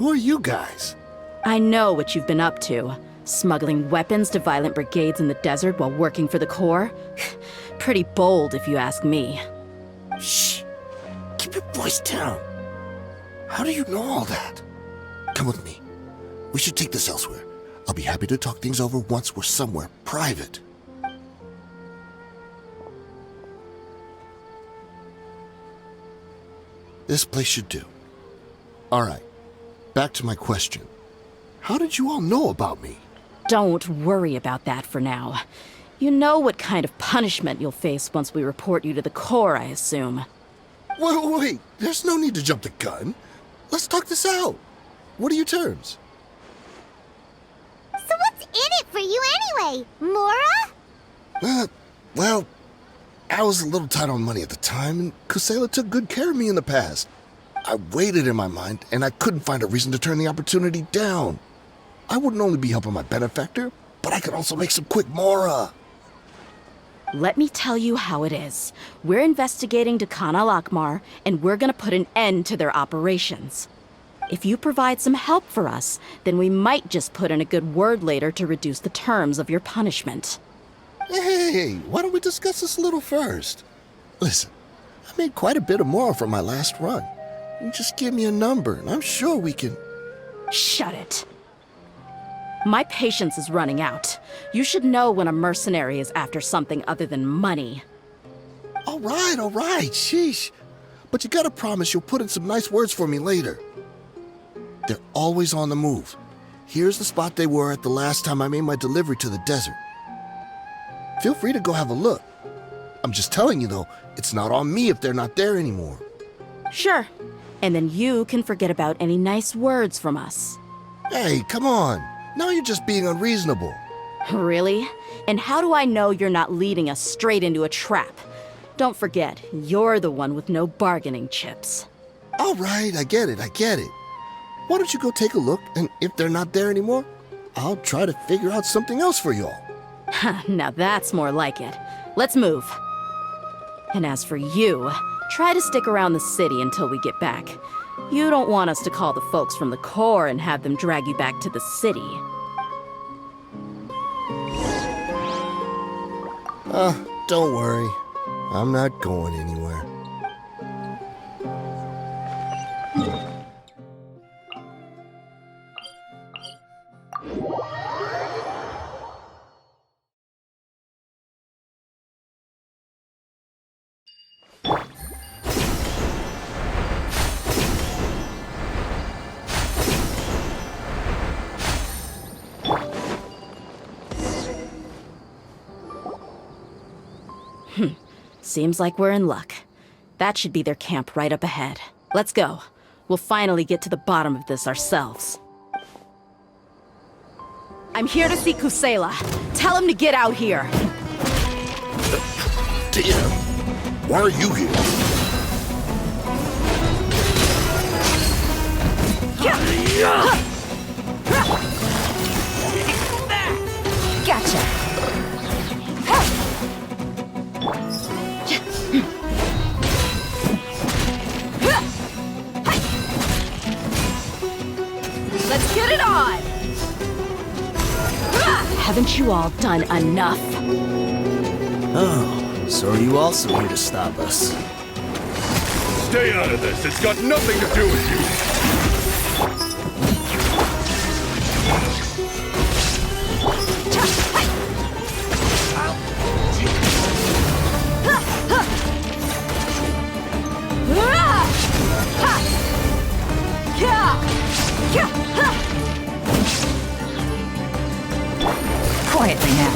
Who are you guys? I know what you've been up to. Smuggling weapons to violent brigades in the desert while working for the Corps? Pretty bold, if you ask me. Shh! Keep your voice down. How do you know all that? Come with me. We should take this elsewhere. I'll be happy to talk things over once we're somewhere private. This place should do. Alright, back to my question. How did you all know about me? Don't worry about that for now. You know what kind of punishment you'll face once we report you to the Corps, I assume. Wait, there's no need to jump the gun. Let's talk this out. What are your terms? So what's in it for you anyway, Mora? Well, I was a little tight on money at the time, and Kusela took good care of me in the past. I weighed it in my mind, and I couldn't find a reason to turn the opportunity down. I wouldn't only be helping my benefactor, but I could also make some quick Mora. Let me tell you how it is. We're investigating Khan al-Akmar, and we're gonna put an end to their operations. If you provide some help for us, then we might just put in a good word later to reduce the terms of your punishment. Hey, why don't we discuss this a little first? Listen, I made quite a bit of Mora from my last run. You just give me a number, and I'm sure we can... Shut it. My patience is running out. You should know when a mercenary is after something other than money. All right, sheesh. But you gotta promise you'll put in some nice words for me later. They're always on the move. Here's the spot they were at the last time I made my delivery to the desert. Feel free to go have a look. I'm just telling you though, it's not on me if they're not there anymore. Sure. And then you can forget about any nice words from us. Hey, come on. Now you're just being unreasonable. Really? And how do I know you're not leading us straight into a trap? Don't forget, you're the one with no bargaining chips. All right, I get it. Why don't you go take a look, and if they're not there anymore, I'll try to figure out something else for y'all. Now that's more like it. Let's move. And as for you, try to stick around the city until we get back. You don't want us to call the folks from the Corps and have them drag you back to the city. Don't worry. I'm not going anywhere. Seems like we're in luck. That should be their camp right up ahead. Let's go. We'll finally get to the bottom of this ourselves. I'm here to see Kusela. Tell him to get out here. Dehya, why are you here? Gotcha. Let's get it on! Haven't you all done enough? Oh, so are you also here to stop us? Stay out of this. It's got nothing to do with you. Quietly now.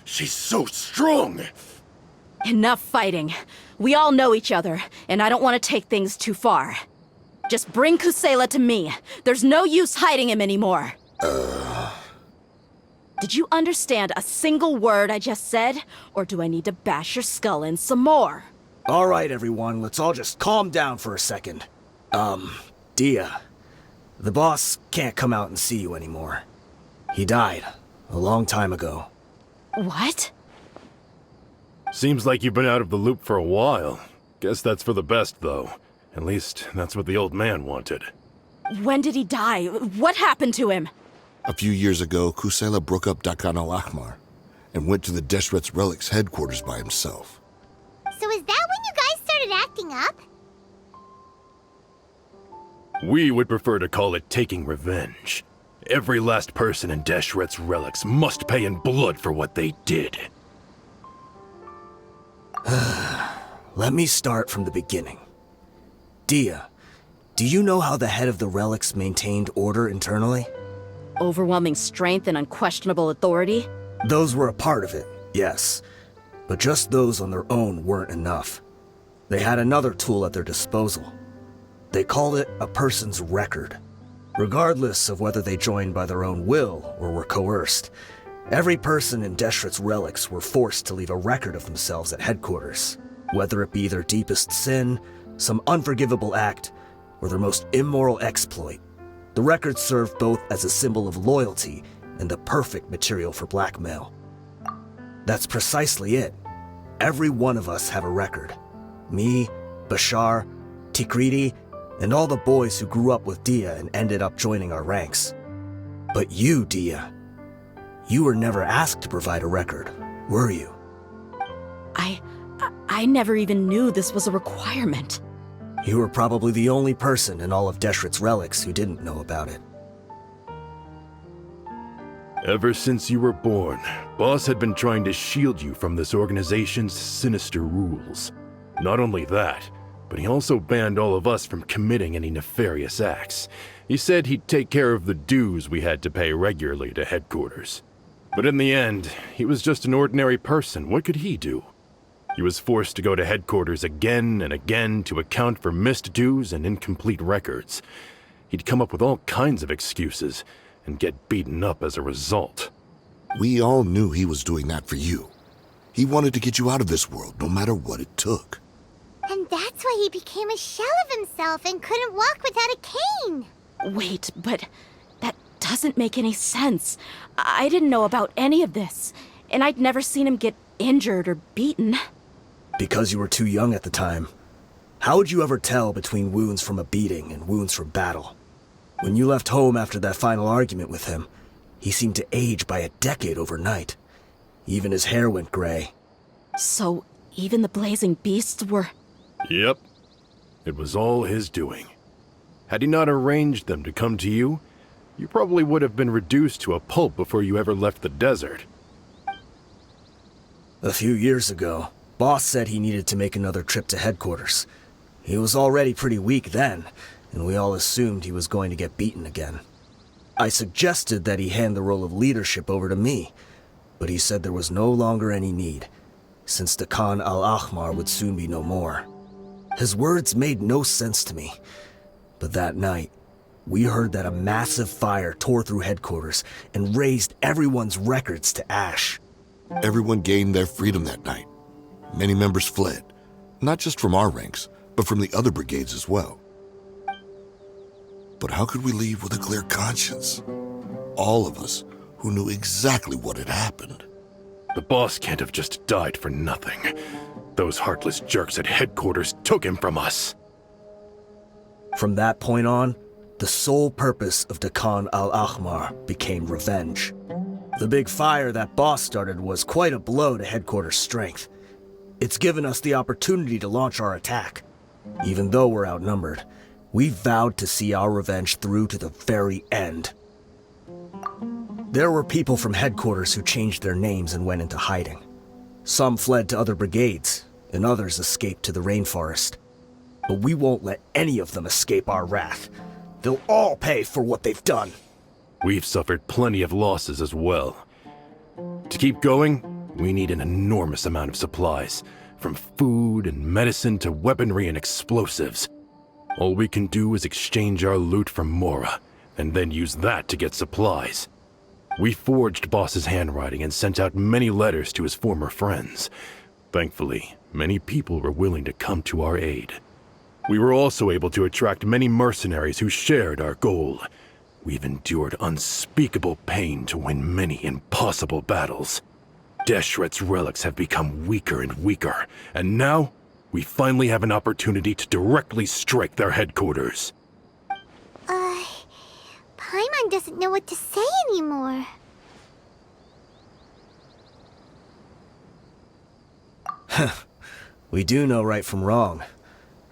She's so strong. Enough fighting. We all know each other, and I don't want to take things too far. Just bring Kusela to me. There's no use hiding him anymore. Did you understand a single word I just said? Or do I need to bash your skull in some more? All right, everyone, let's all just calm down for a second. Dehya, the boss can't come out and see you anymore. He died a long time ago. What? Seems like you've been out of the loop for a while. Guess that's for the best, though. At least, that's what the old man wanted. When did he die? What happened to him? A few years ago, Kusela broke up Dakan al-Ahmar and went to the Deshret's Relics headquarters by himself. So is that when you guys started acting up? We would prefer to call it taking revenge. Every last person in Deshret's Relics must pay in blood for what they did. Let me start from the beginning. Dehya, do you know how the head of the Relics maintained order internally? Overwhelming strength and unquestionable authority? Those were a part of it, yes. But just those on their own weren't enough. They had another tool at their disposal. They called it a person's record. Regardless of whether they joined by their own will or were coerced, every person in Deshret's Relics were forced to leave a record of themselves at headquarters, whether it be their deepest sin, some unforgivable act, or their most immoral exploit. The record served both as a symbol of loyalty and the perfect material for blackmail. That's precisely it. Every one of us have a record. Me, Bashar, Tikriti, and all the boys who grew up with Dehya and ended up joining our ranks. But you, Dehya, you were never asked to provide a record, were you? I never even knew this was a requirement. You were probably the only person in all of Deshret's Relics who didn't know about it. Ever since you were born, Boss had been trying to shield you from this organization's sinister rules. Not only that, but he also banned all of us from committing any nefarious acts. He said he'd take care of the dues we had to pay regularly to headquarters. But in the end, he was just an ordinary person. What could he do? He was forced to go to headquarters again and again to account for missed dues and incomplete records. He'd come up with all kinds of excuses and get beaten up as a result. We all knew he was doing that for you. He wanted to get you out of this world, no matter what it took. And that's why he became a shell of himself and couldn't walk without a cane. Wait, but that doesn't make any sense. I didn't know about any of this, and I'd never seen him get injured or beaten. Because you were too young at the time. How would you ever tell between wounds from a beating and wounds from battle? When you left home after that final argument with him, he seemed to age by a decade overnight. Even his hair went gray. So, even the blazing beasts were... Yep. It was all his doing. Had he not arranged them to come to you, you probably would have been reduced to a pulp before you ever left the desert. A few years ago, Boss said he needed to make another trip to headquarters. He was already pretty weak then, and we all assumed he was going to get beaten again. I suggested that he hand the role of leadership over to me, but he said there was no longer any need, since the Khan al-Ahmar would soon be no more. His words made no sense to me, but that night, we heard that a massive fire tore through headquarters and razed everyone's records to ash. Everyone gained their freedom that night. Many members fled, not just from our ranks, but from the other brigades as well. But how could we leave with a clear conscience? All of us who knew exactly what had happened. The boss can't have just died for nothing. Those heartless jerks at headquarters took him from us. From that point on, the sole purpose of the Khan al-Ahmar became revenge. The big fire that Boss started was quite a blow to headquarters' strength. It's given us the opportunity to launch our attack. Even though we're outnumbered, we vowed to see our revenge through to the very end. There were people from headquarters who changed their names and went into hiding. Some fled to other brigades, and others escaped to the rainforest. But we won't let any of them escape our wrath. They'll all pay for what they've done. We've suffered plenty of losses as well. To keep going, we need an enormous amount of supplies, from food and medicine to weaponry and explosives. All we can do is exchange our loot from Mora, and then use that to get supplies. We forged Boss's handwriting and sent out many letters to his former friends. Thankfully, many people were willing to come to our aid. We were also able to attract many mercenaries who shared our goal. We've endured unspeakable pain to win many impossible battles. Deshret's relics have become weaker and weaker, and now we finally have an opportunity to directly strike their headquarters. Paimon doesn't know what to say anymore. We do know right from wrong,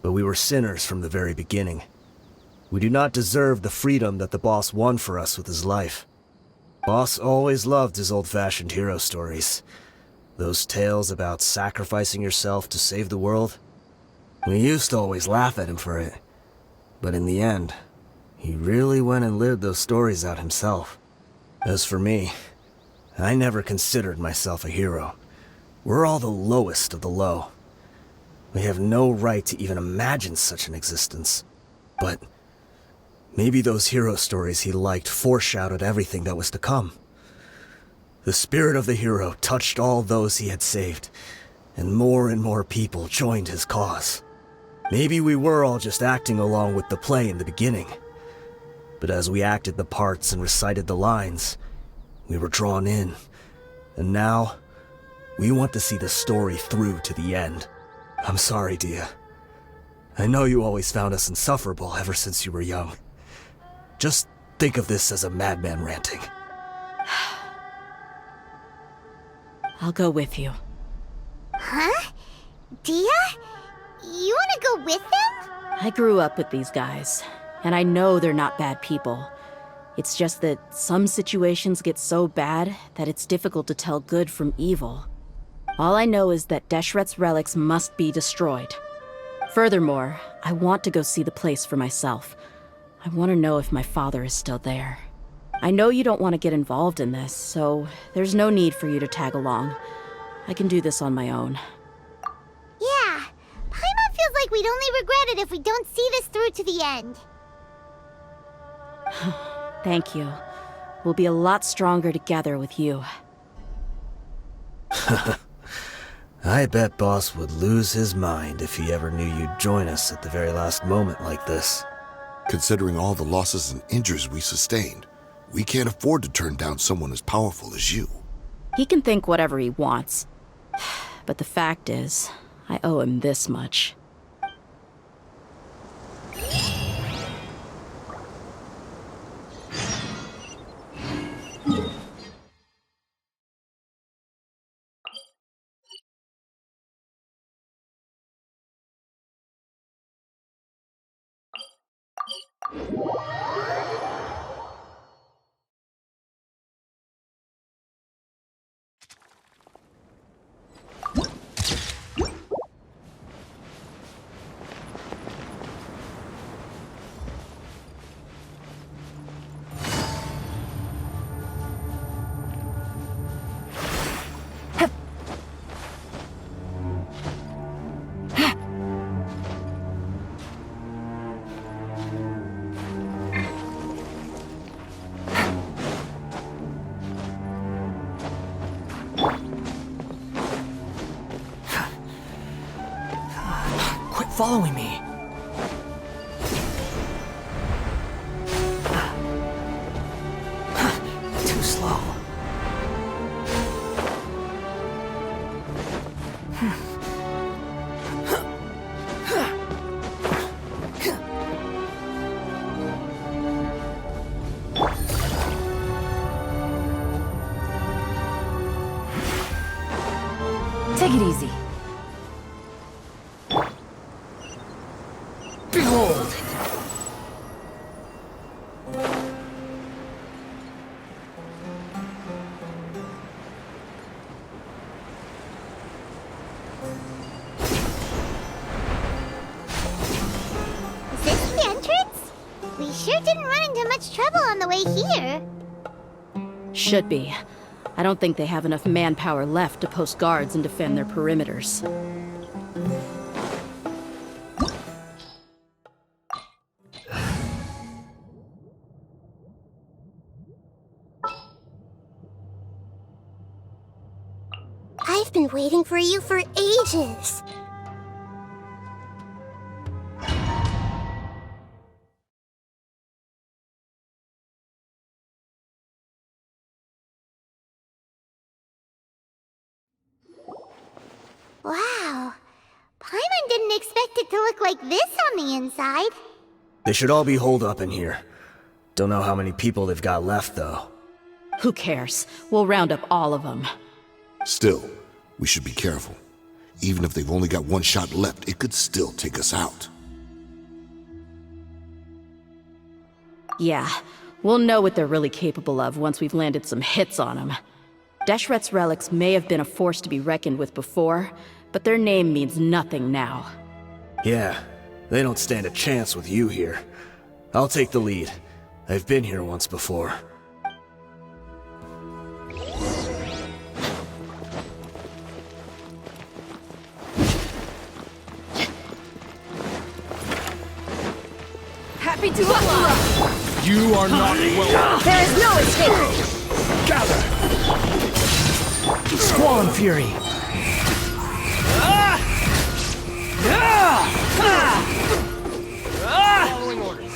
but we were sinners from the very beginning. We do not deserve the freedom that the boss won for us with his life. Boss always loved his old-fashioned hero stories. Those tales about sacrificing yourself to save the world. We used to always laugh at him for it. But in the end, he really went and lived those stories out himself. As for me, I never considered myself a hero. We're all the lowest of the low. We have no right to even imagine such an existence. But maybe those hero stories he liked foreshadowed everything that was to come. The spirit of the hero touched all those he had saved, and more people joined his cause. Maybe we were all just acting along with the play in the beginning. But as we acted the parts and recited the lines, we were drawn in. And now, we want to see the story through to the end. I'm sorry, Dehya. I know you always found us insufferable ever since you were young. Just think of this as a madman ranting. I'll go with you. Huh? Dehya? You wanna go with them? I grew up with these guys, and I know they're not bad people. It's just that some situations get so bad that it's difficult to tell good from evil. All I know is that Deshret's relics must be destroyed. Furthermore, I want to go see the place for myself. I want to know if my father is still there. I know you don't want to get involved in this, so there's no need for you to tag along. I can do this on my own. Yeah. Paimon feels like we'd only regret it if we don't see this through to the end. Thank you. We'll be a lot stronger together with you. I bet Boss would lose his mind if he ever knew you'd join us at the very last moment like this. Considering all the losses and injuries we sustained, we can't afford to turn down someone as powerful as you. He can think whatever he wants. But the fact is, I owe him this much. Quit following me. Too slow. Take it easy. Behold! Is this the entrance? We sure didn't run into much trouble on the way here. Should be. I don't think they have enough manpower left to post guards and defend their perimeters. I've been waiting for you for ages. Wow. Paimon didn't expect it to look like this on the inside. They should all be holed up in here. Don't know how many people they've got left, though. Who cares? We'll round up all of them. Still, we should be careful. Even if they've only got one shot left, it could still take us out. Yeah, we'll know what they're really capable of once we've landed some hits on them. Deshret's relics may have been a force to be reckoned with before, but their name means nothing now. Yeah, they don't stand a chance with you here. I'll take the lead. I've been here once before. Happy to help. You are not welcome. There is no escape. Gather. Squall and Fury. Following orders.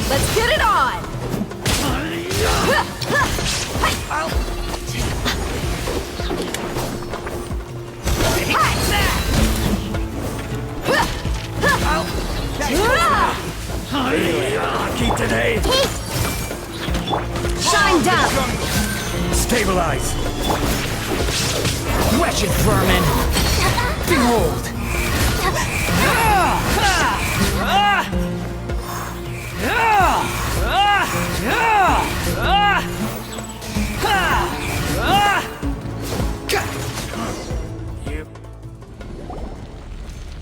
Let's get it on. Lucky today. Shine down. Stabilize. Wretched vermin. Behold.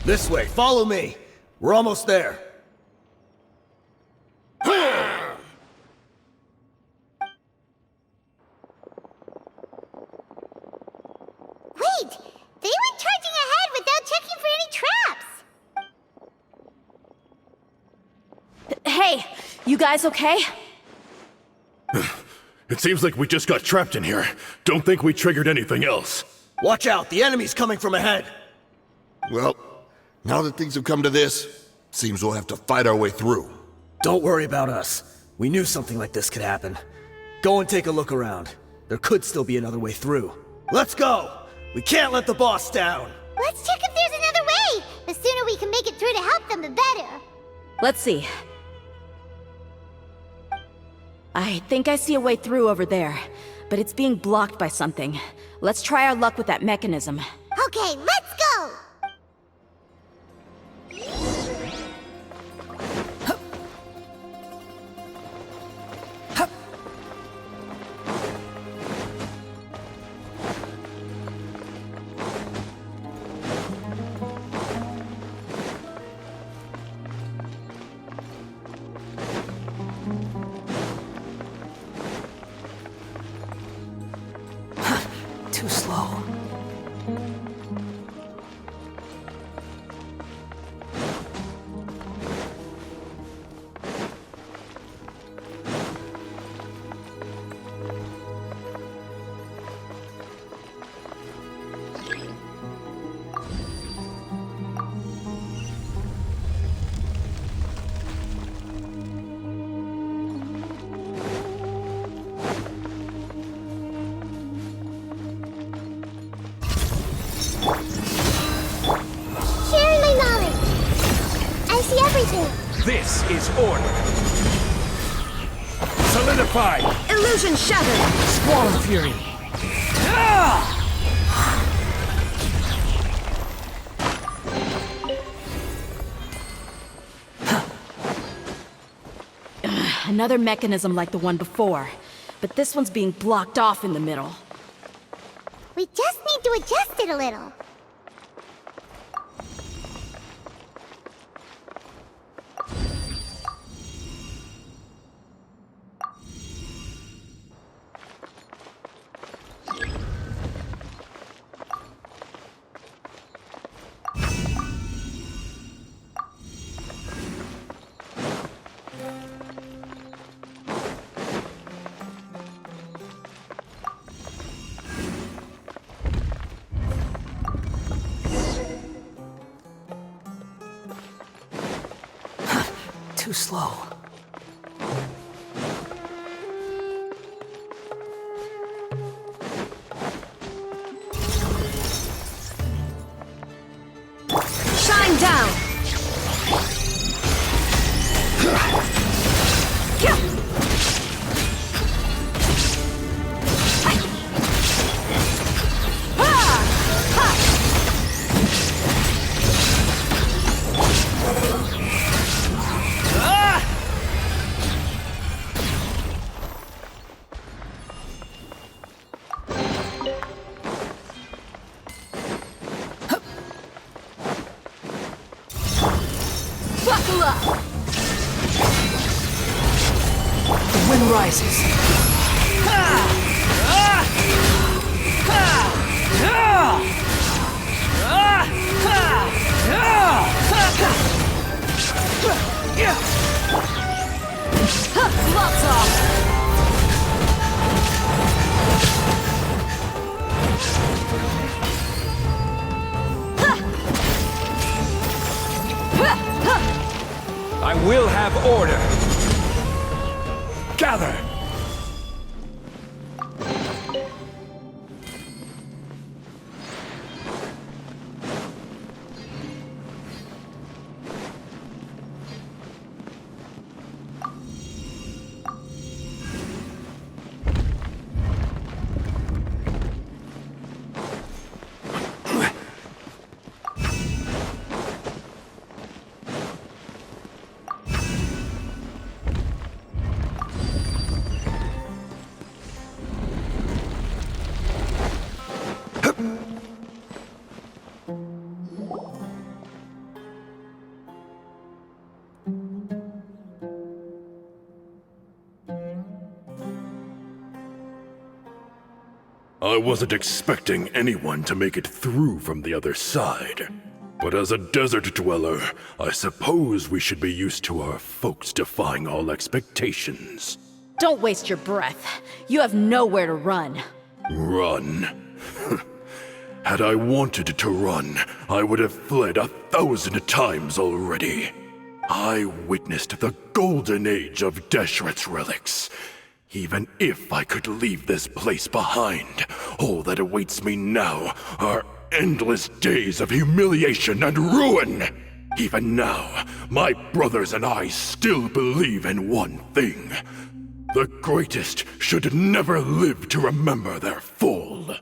This way, follow me. We're almost there. Wait! They went charging ahead without checking for any traps! Hey, you guys okay? It seems like we just got trapped in here. Don't think we triggered anything else. Watch out, the enemy's coming from ahead. Well, now that things have come to this, seems we'll have to fight our way through. Don't worry about us. We knew something like this could happen. Go and take a look around. There could still be another way through. Let's go! We can't let the boss down! Let's check if there's another way! The sooner we can make it through to help them, the better. Let's see. I think I see a way through over there, but it's being blocked by something. Let's try our luck with that mechanism. Okay, let's go! Too slow. Sharing my knowledge. I see everything. This is order. Solidify. Illusion shattered. Squall and Fury. Another mechanism like the one before, but this one's being blocked off in the middle. We just need to adjust it a little. Too slow. Buckle up! The wind rises. Gloves off! I will have order. Gather! I wasn't expecting anyone to make it through from the other side. But as a desert dweller, I suppose we should be used to our folks defying all expectations. Don't waste your breath. You have nowhere to run. Run? Had I wanted to run, I would have fled 1,000 times already. I witnessed the golden age of Deshret's relics. Even if I could leave this place behind, all that awaits me now are endless days of humiliation and ruin. Even now, my brothers and I still believe in one thing. The greatest should never live to remember their fall.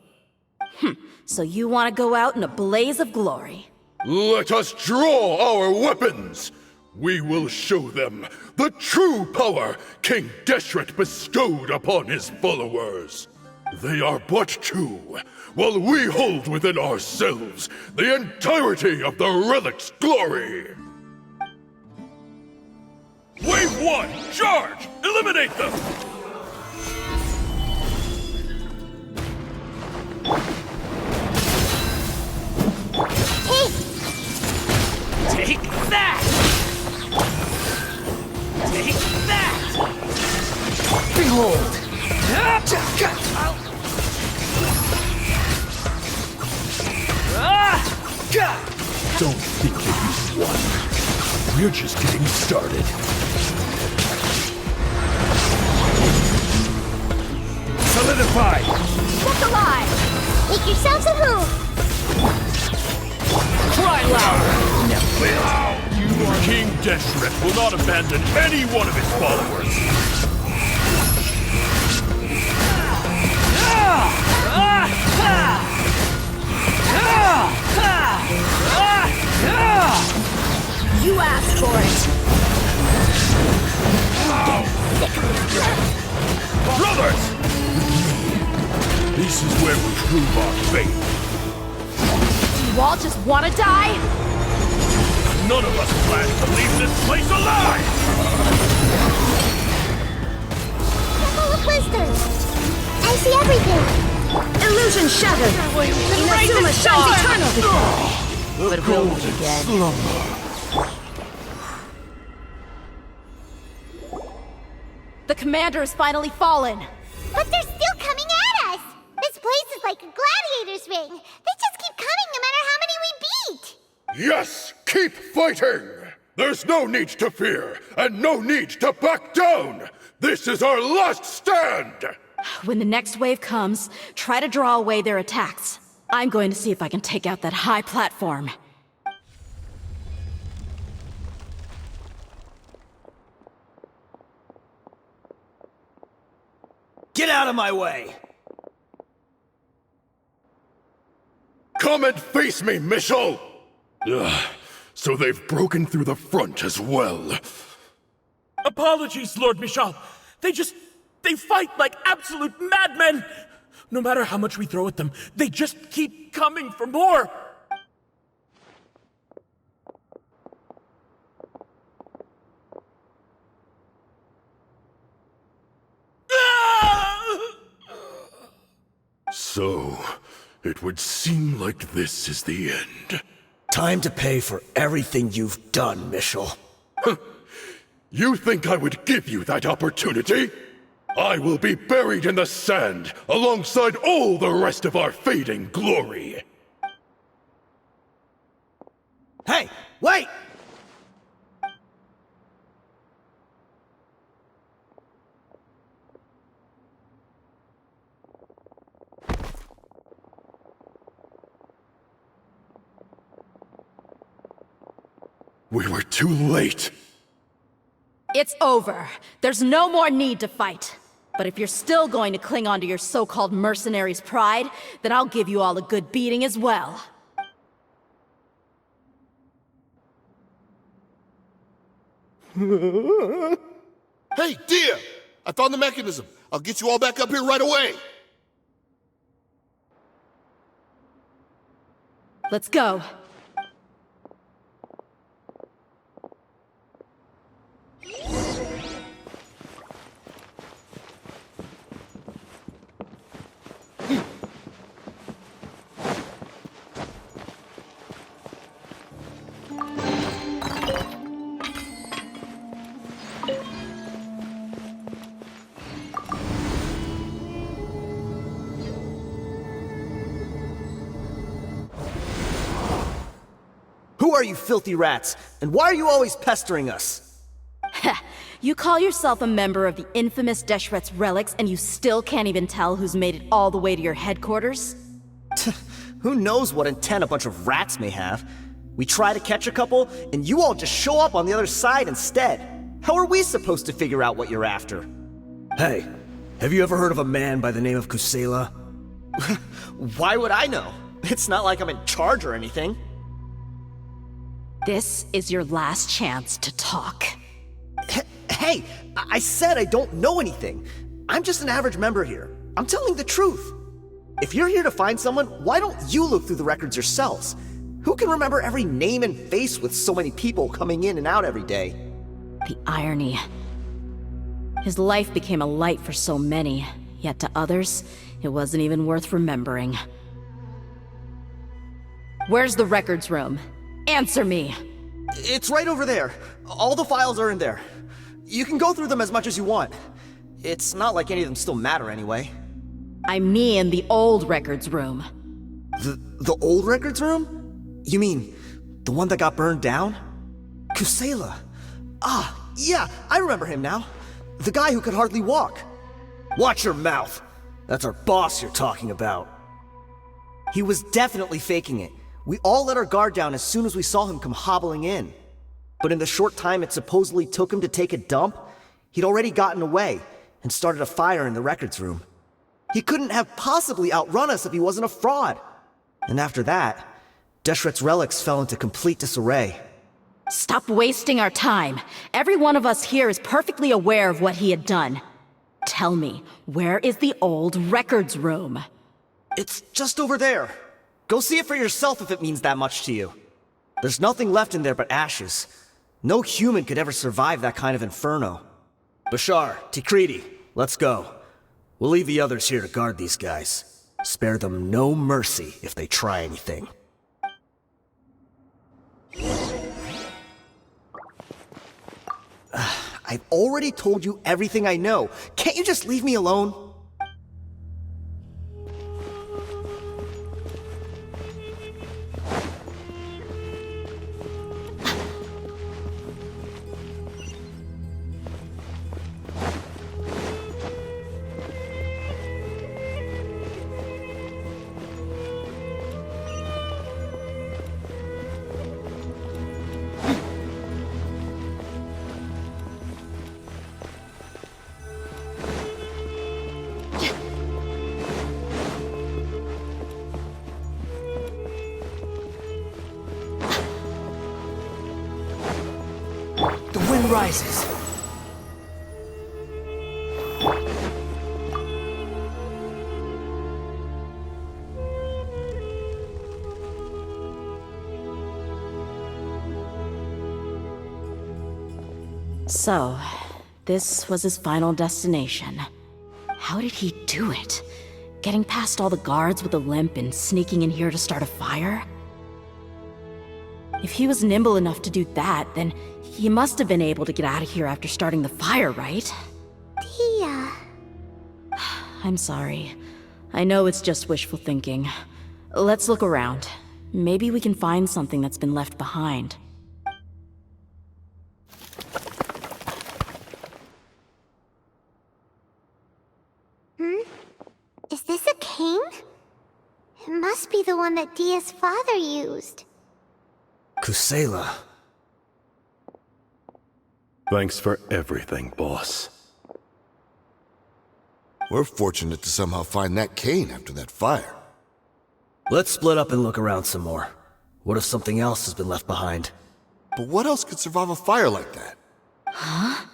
So you want to go out in a blaze of glory. Let us draw our weapons! We will show them the true power King Deshret bestowed upon his followers. They are but two, while we hold within ourselves the entirety of the relic's glory. Wave 1, charge! Eliminate them! Take that! Take that! Behold! Don't think that you've won. We're just getting started. Solidify! Look alive! Make yourselves a move! Cry louder! King Deshret will not abandon any one of his followers. You asked for it. Brothers! This is where we prove our faith. You all just want to die? None of us plan to leave this place alive! Full of blisters! I see everything! Illusion shattered! Inazuma shines eternal! But will we again? The commander has finally fallen. But they're still coming at us! This place is like a gladiator's ring. They just keep coming no matter how many we beat! Yes, keep fighting! There's no need to fear, and no need to back down! This is our last stand! When the next wave comes, try to draw away their attacks. I'm going to see if I can take out that high platform. Get out of my way! Come and face me, Michel! So they've broken through the front as well. Apologies, Lord Michal. They fight like absolute madmen! No matter how much we throw at them, they just keep coming for more! So, it would seem like this is the end. Time to pay for everything you've done, Mitchell. You think I would give you that opportunity? I will be buried in the sand alongside all the rest of our fading glory. Hey, wait! We were too late. It's over. There's no more need to fight. But if you're still going to cling on to your so-called mercenary's pride, then I'll give you all a good beating as well. Hey, Dehya! I found the mechanism. I'll get you all back up here right away. Let's go. Who are you filthy rats? And why are you always pestering us? You call yourself a member of the infamous Deshret's relics, and you still can't even tell who's made it all the way to your headquarters? Who knows what intent a bunch of rats may have? We try to catch a couple, and you all just show up on the other side instead. How are we supposed to figure out what you're after? Hey, have you ever heard of a man by the name of Kusela? Why would I know? It's not like I'm in charge or anything. This is your last chance to talk. Hey, I said I don't know anything. I'm just an average member here. I'm telling the truth. If you're here to find someone, why don't you look through the records yourselves? Who can remember every name and face with so many people coming in and out every day? The irony. His life became a light for so many, yet to others, it wasn't even worth remembering. Where's the records room? Answer me! It's right over there. All the files are in there. You can go through them as much as you want. It's not like any of them still matter anyway. I mean the old records room. The old records room? You mean, the one that got burned down? Kusela. Ah, yeah, I remember him now. The guy who could hardly walk. Watch your mouth. That's our boss you're talking about. He was definitely faking it. We all let our guard down as soon as we saw him come hobbling in. But in the short time it supposedly took him to take a dump, he'd already gotten away and started a fire in the records room. He couldn't have possibly outrun us if he wasn't a fraud. And after that, Deshret's relics fell into complete disarray. Stop wasting our time. Every one of us here is perfectly aware of what he had done. Tell me, where is the old records room? It's just over there. Go see it for yourself if it means that much to you. There's nothing left in there but ashes. No human could ever survive that kind of inferno. Bashar, Tikriti, let's go. We'll leave the others here to guard these guys. Spare them no mercy if they try anything. I've already told you everything I know. Can't you just leave me alone? The wind rises. So, this was his final destination. How did he do it? Getting past all the guards with a limp and sneaking in here to start a fire? If he was nimble enough to do that, then he must have been able to get out of here after starting the fire, right? Dehya. I'm sorry. I know it's just wishful thinking. Let's look around. Maybe we can find something that's been left behind. Is this a cane? It must be the one that Dehya's father used. Kusela. Thanks for everything, boss. We're fortunate to somehow find that cane after that fire. Let's split up and look around some more. What if something else has been left behind? But what else could survive a fire like that? Huh?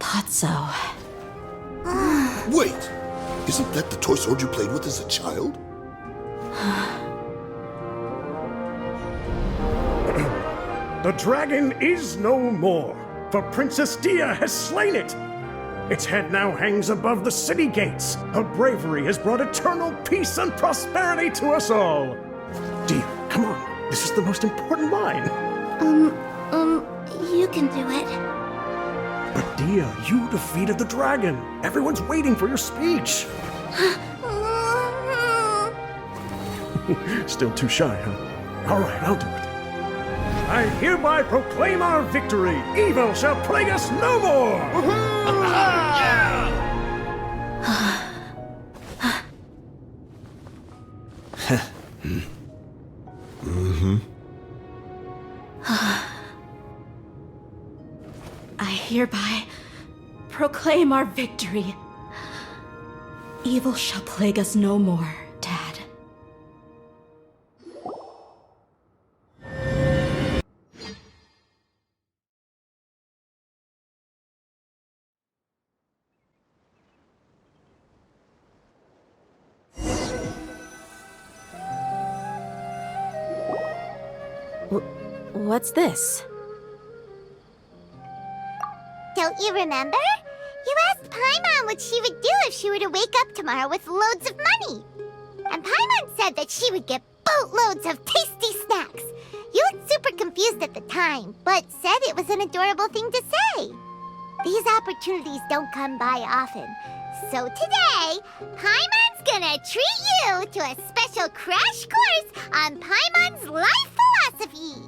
Thought so. Wait! Isn't that the toy sword you played with as a child? The dragon is no more, for Princess Dehya has slain it. Its head now hangs above the city gates. Her bravery has brought eternal peace and prosperity to us all. Dehya, come on. This is the most important line. You can do it. But Dehya, you defeated the dragon. Everyone's waiting for your speech. Still too shy, huh? All right, I'll do it. I hereby proclaim our victory. Evil shall plague us no more. I hereby proclaim our victory. Evil shall plague us no more, Dad. What's this? Don't you remember? You asked Paimon what she would do if she were to wake up tomorrow with loads of money. And Paimon said that she would get boatloads of tasty snacks. You looked super confused at the time, but said it was an adorable thing to say. These opportunities don't come by often. So today, Paimon's gonna treat you to a special crash course on Paimon's life philosophy.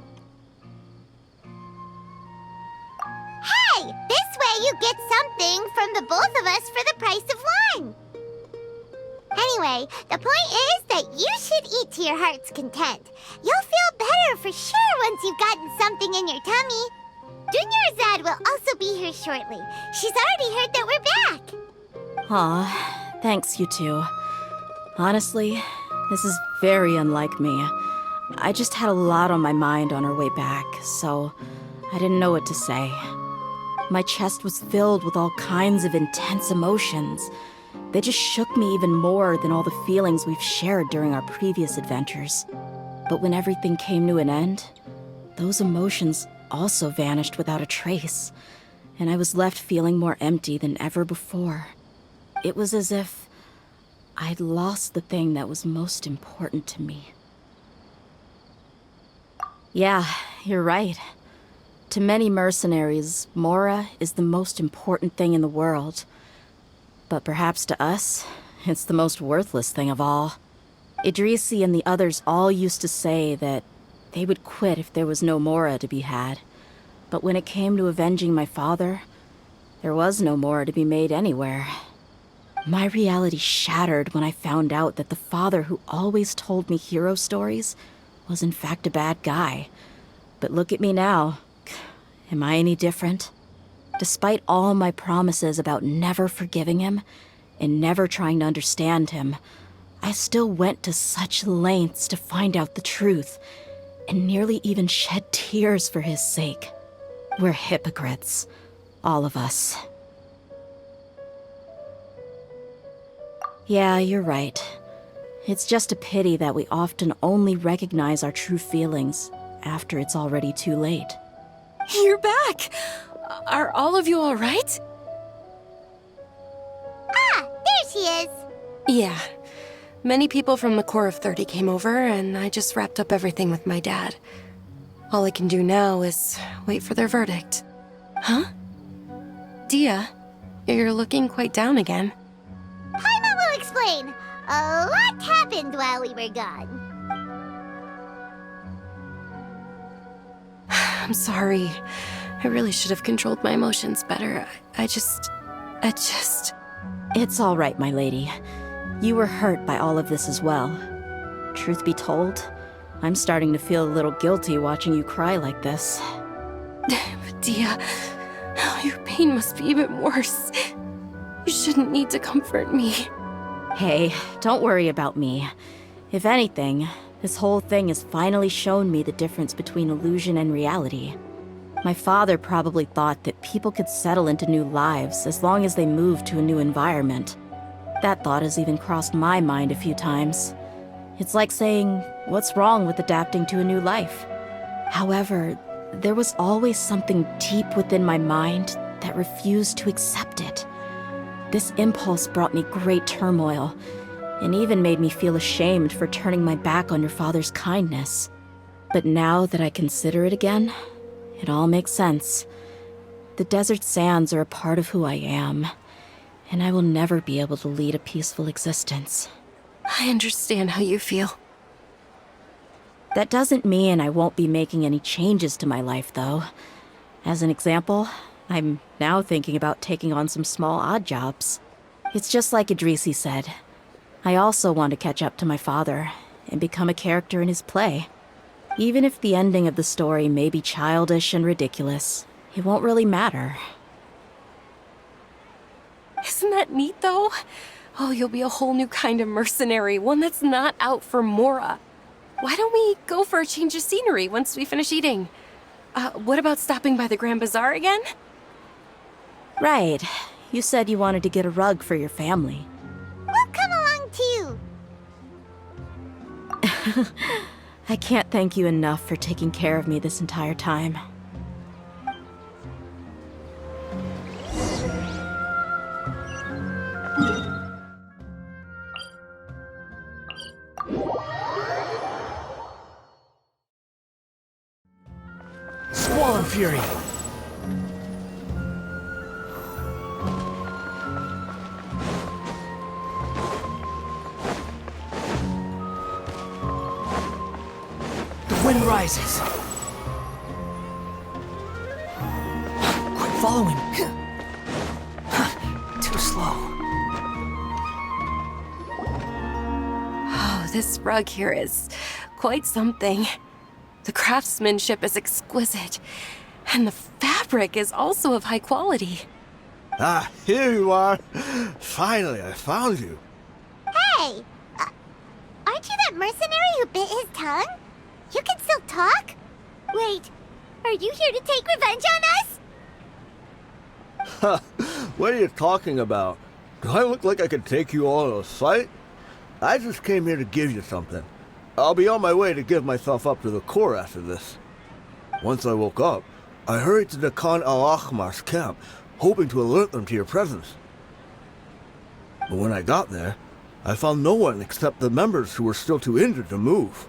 Hey, this way you get something from the both of us for the price of one. Anyway, the point is that you should eat to your heart's content. You'll feel better for sure once you've gotten something in your tummy. Dunyarzad will also be here shortly. She's already heard that we're back. Aw, thanks you two. Honestly, this is very unlike me. I just had a lot on my mind on our way back, so I didn't know what to say. My chest was filled with all kinds of intense emotions. They just shook me even more than all the feelings we've shared during our previous adventures. But when everything came to an end, those emotions also vanished without a trace, and I was left feeling more empty than ever before. It was as if I'd lost the thing that was most important to me. Yeah, you're right. To many mercenaries, Mora is the most important thing in the world. But perhaps to us, it's the most worthless thing of all. Idrisi and the others all used to say that they would quit if there was no Mora to be had. But when it came to avenging my father, there was no Mora to be made anywhere. My reality shattered when I found out that the father who always told me hero stories was in fact a bad guy. But look at me now. Am I any different? Despite all my promises about never forgiving him and never trying to understand him, I still went to such lengths to find out the truth and nearly even shed tears for his sake. We're hypocrites. All of us. Yeah, you're right. It's just a pity that we often only recognize our true feelings after it's already too late. You're back! Are all of you alright? Ah, there she is. Yeah. Many people from the Corps of 30 came over, and I just wrapped up everything with my dad. All I can do now is wait for their verdict. Huh? Dehya, you're looking quite down again. Paimon will explain. A lot happened while we were gone. I'm sorry. I really should have controlled my emotions better. I just... It's all right, my lady. You were hurt by all of this as well. Truth be told, I'm starting to feel a little guilty watching you cry like this. Dehya, your pain must be even worse. You shouldn't need to comfort me. Hey, don't worry about me. If anything, this whole thing has finally shown me the difference between illusion and reality. My father probably thought that people could settle into new lives as long as they moved to a new environment. That thought has even crossed my mind a few times. It's like saying, what's wrong with adapting to a new life? However, there was always something deep within my mind that refused to accept it. This impulse brought me great turmoil, and even made me feel ashamed for turning my back on your father's kindness. But now that I consider it again, it all makes sense. The desert sands are a part of who I am, and I will never be able to lead a peaceful existence. I understand how you feel. That doesn't mean I won't be making any changes to my life, though. As an example, I'm now thinking about taking on some small odd jobs. It's just like Idrisi said. I also want to catch up to my father and become a character in his play. Even if the ending of the story may be childish and ridiculous, it won't really matter. Isn't that neat, though? Oh, you'll be a whole new kind of mercenary, one that's not out for Mora. Why don't we go for a change of scenery once we finish eating? What about stopping by the Grand Bazaar again? Right. You said you wanted to get a rug for your family. We'll come along too. I can't thank you enough for taking care of me this entire time. Squall Fury! The wind rises. Quick, follow him. Too slow. Oh, this rug here is quite something. The craftsmanship is exquisite, and the fabric is also of high quality. Ah, here you are. Finally, I found you. Hey! Aren't you that mercenary who bit his tongue? You can still talk? Wait, are you here to take revenge on us? What are you talking about? Do I look like I could take you all in a fight? I just came here to give you something. I'll be on my way to give myself up to the Corps after this. Once I woke up, I hurried to the Khan al-Akhmar's camp, hoping to alert them to your presence. But when I got there, I found no one except the members who were still too injured to move.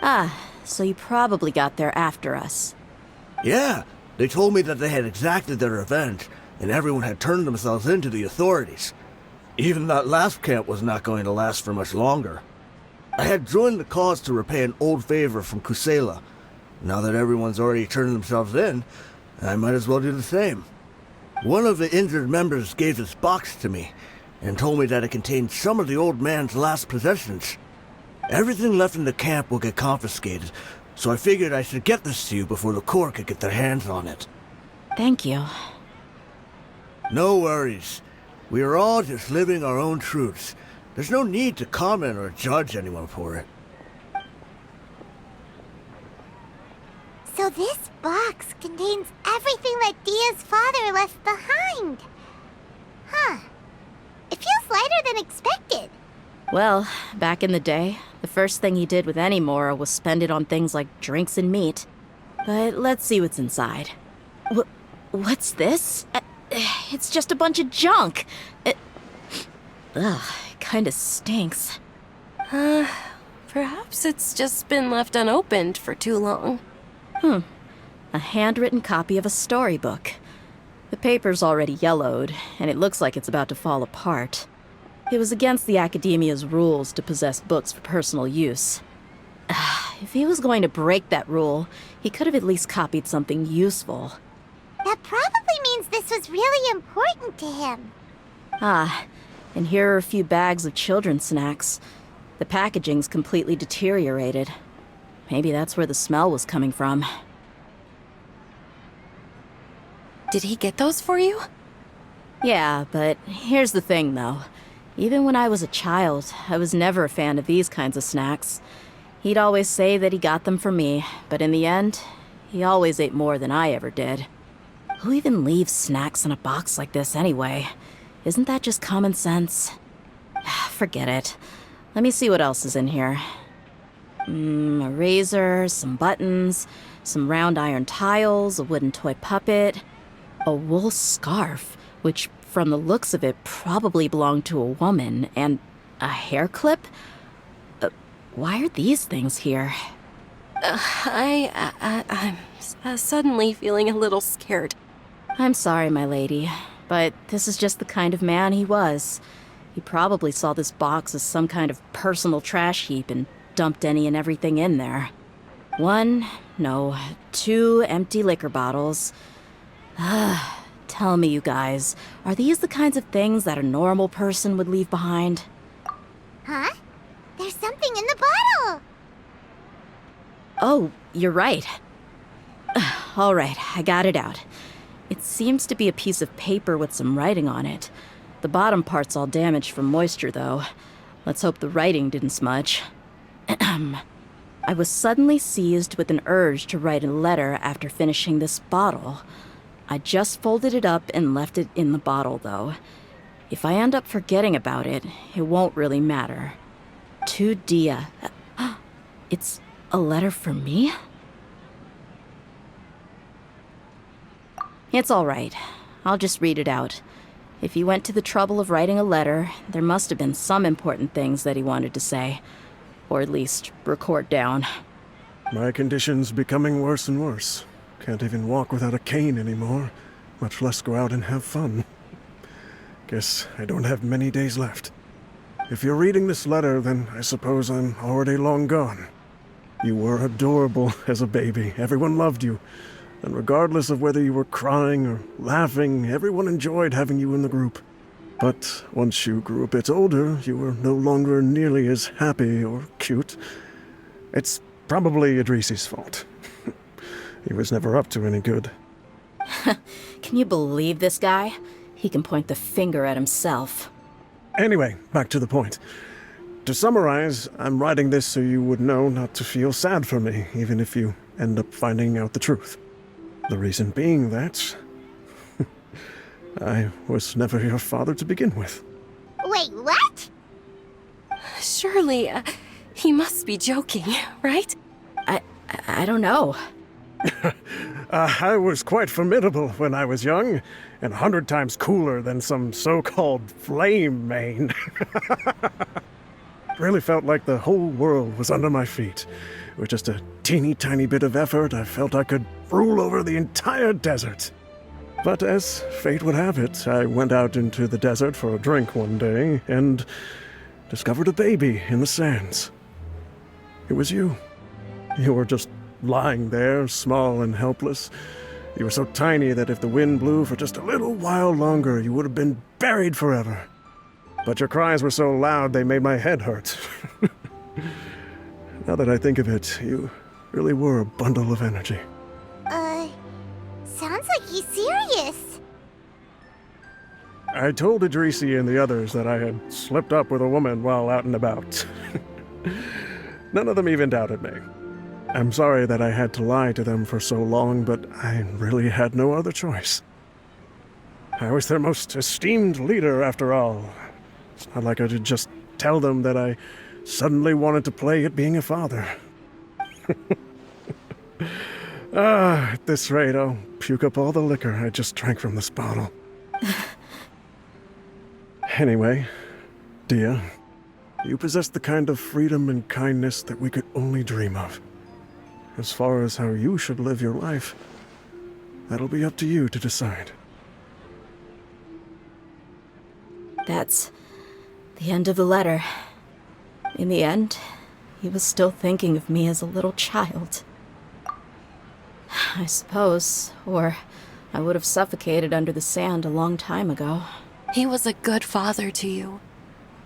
Ah, so you probably got there after us. Yeah, they told me that they had exacted their revenge, and everyone had turned themselves in to the authorities. Even that last camp was not going to last for much longer. I had joined the cause to repay an old favor from Kusela. Now that everyone's already turned themselves in, I might as well do the same. One of the injured members gave this box to me, and told me that it contained some of the old man's last possessions. Everything left in the camp will get confiscated, so I figured I should get this to you before the Corps could get their hands on it. Thank you. No worries. We are all just living our own truths. There's no need to comment or judge anyone for it. So this box contains everything that Dia's father left behind. Huh. It feels lighter than expected. Well, back in the day, the first thing he did with any moral was spend it on things like drinks and meat. But let's see what's inside. What's this? It's just a bunch of junk. It kinda stinks. Perhaps it's just been left unopened for too long. A handwritten copy of a storybook. The paper's already yellowed, and it looks like it's about to fall apart. It was against the Academia's rules to possess books for personal use. If he was going to break that rule, he could have at least copied something useful. That probably means this was really important to him. And here are a few bags of children's snacks. The packaging's completely deteriorated. Maybe that's where the smell was coming from. Did he get those for you? Yeah, but here's the thing, though. Even when I was a child, I was never a fan of these kinds of snacks. He'd always say that he got them for me, but in the end, he always ate more than I ever did. Who even leaves snacks in a box like this anyway? Isn't that just common sense? Forget it. Let me see what else is in here. A razor, some buttons, some round iron tiles, a wooden toy puppet, a wool scarf, which from the looks of it probably belonged to a woman, and a hair clip? Why are these things here? I'm suddenly feeling a little scared. I'm sorry, my lady, but this is just the kind of man he was. He probably saw this box as some kind of personal trash heap and dumped any and everything in there. 2 empty liquor bottles. Tell me, you guys, are these the kinds of things that a normal person would leave behind? Huh? There's something in the bottle! Oh, you're right. All right, I got it out. It seems to be a piece of paper with some writing on it. The bottom part's all damaged from moisture, though. Let's hope the writing didn't smudge. I was suddenly seized with an urge to write a letter after finishing this bottle. I just folded it up and left it in the bottle, though. If I end up forgetting about it, it won't really matter. To Dehya. It's a letter for me? It's all right. I'll just read it out. If he went to the trouble of writing a letter, there must have been some important things that he wanted to say. Or at least record down. My condition's becoming worse and worse. Can't even walk without a cane anymore, much less go out and have fun. Guess I don't have many days left. If you're reading this letter, then I suppose I'm already long gone. You were adorable as a baby. Everyone loved you. And regardless of whether you were crying or laughing, everyone enjoyed having you in the group. But once you grew a bit older, you were no longer nearly as happy or cute. It's probably Idrisi's fault. He was never up to any good. Can you believe this guy? He can point the finger at himself. Anyway, back to the point. To summarize, I'm writing this so you would know not to feel sad for me, even if you end up finding out the truth. The reason being that I was never your father to begin with. Wait, what? Surely, he must be joking, right? I don't know. I was quite formidable when I was young, and 100 times cooler than some so-called flame main. Really felt like the whole world was under my feet. With just a teeny tiny bit of effort, I felt I could rule over the entire desert. But as fate would have it, I went out into the desert for a drink one day and discovered a baby in the sands. It was you. You were just lying there, small and helpless. You were so tiny that if the wind blew for just a little while longer, you would have been buried forever. But your cries were so loud they made my head hurt. Now that I think of it, you really were a bundle of energy. Sounds like he's serious. I told Idrisi and the others that I had slipped up with a woman while out and about. None of them even doubted me. I'm sorry that I had to lie to them for so long, but I really had no other choice. I was their most esteemed leader, after all. It's not like I could just tell them that I suddenly wanted to play at being a father. At this rate, I'll puke up all the liquor I just drank from this bottle. Anyway, Dehya, you possess the kind of freedom and kindness that we could only dream of. As far as how you should live your life, that'll be up to you to decide. That's the end of the letter. In the end, he was still thinking of me as a little child. I suppose, or I would have suffocated under the sand a long time ago. He was a good father to you.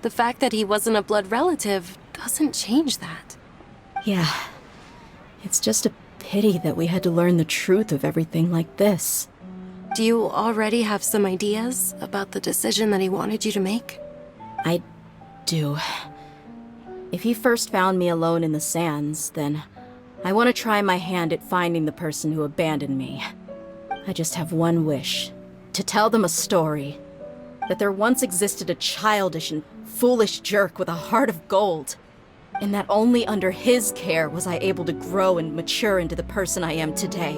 The fact that he wasn't a blood relative doesn't change that. Yeah. It's just a pity that we had to learn the truth of everything like this. Do you already have some ideas about the decision that he wanted you to make? I do. If he first found me alone in the sands, then I want to try my hand at finding the person who abandoned me. I just have one wish. To tell them a story. That there once existed a childish and foolish jerk with a heart of gold. And that only under his care was I able to grow and mature into the person I am today.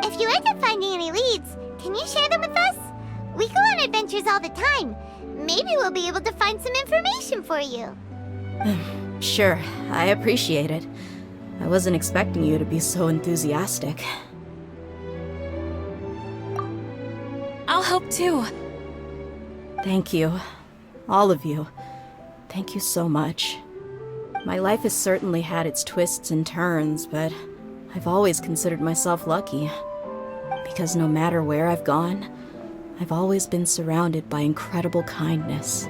If you end up finding any leads, can you share them with us? We go on adventures all the time. Maybe we'll be able to find some information for you. Sure, I appreciate it. I wasn't expecting you to be so enthusiastic. I'll help too. Thank you. All of you. Thank you so much. My life has certainly had its twists and turns, but I've always considered myself lucky. Because no matter where I've gone, I've always been surrounded by incredible kindness.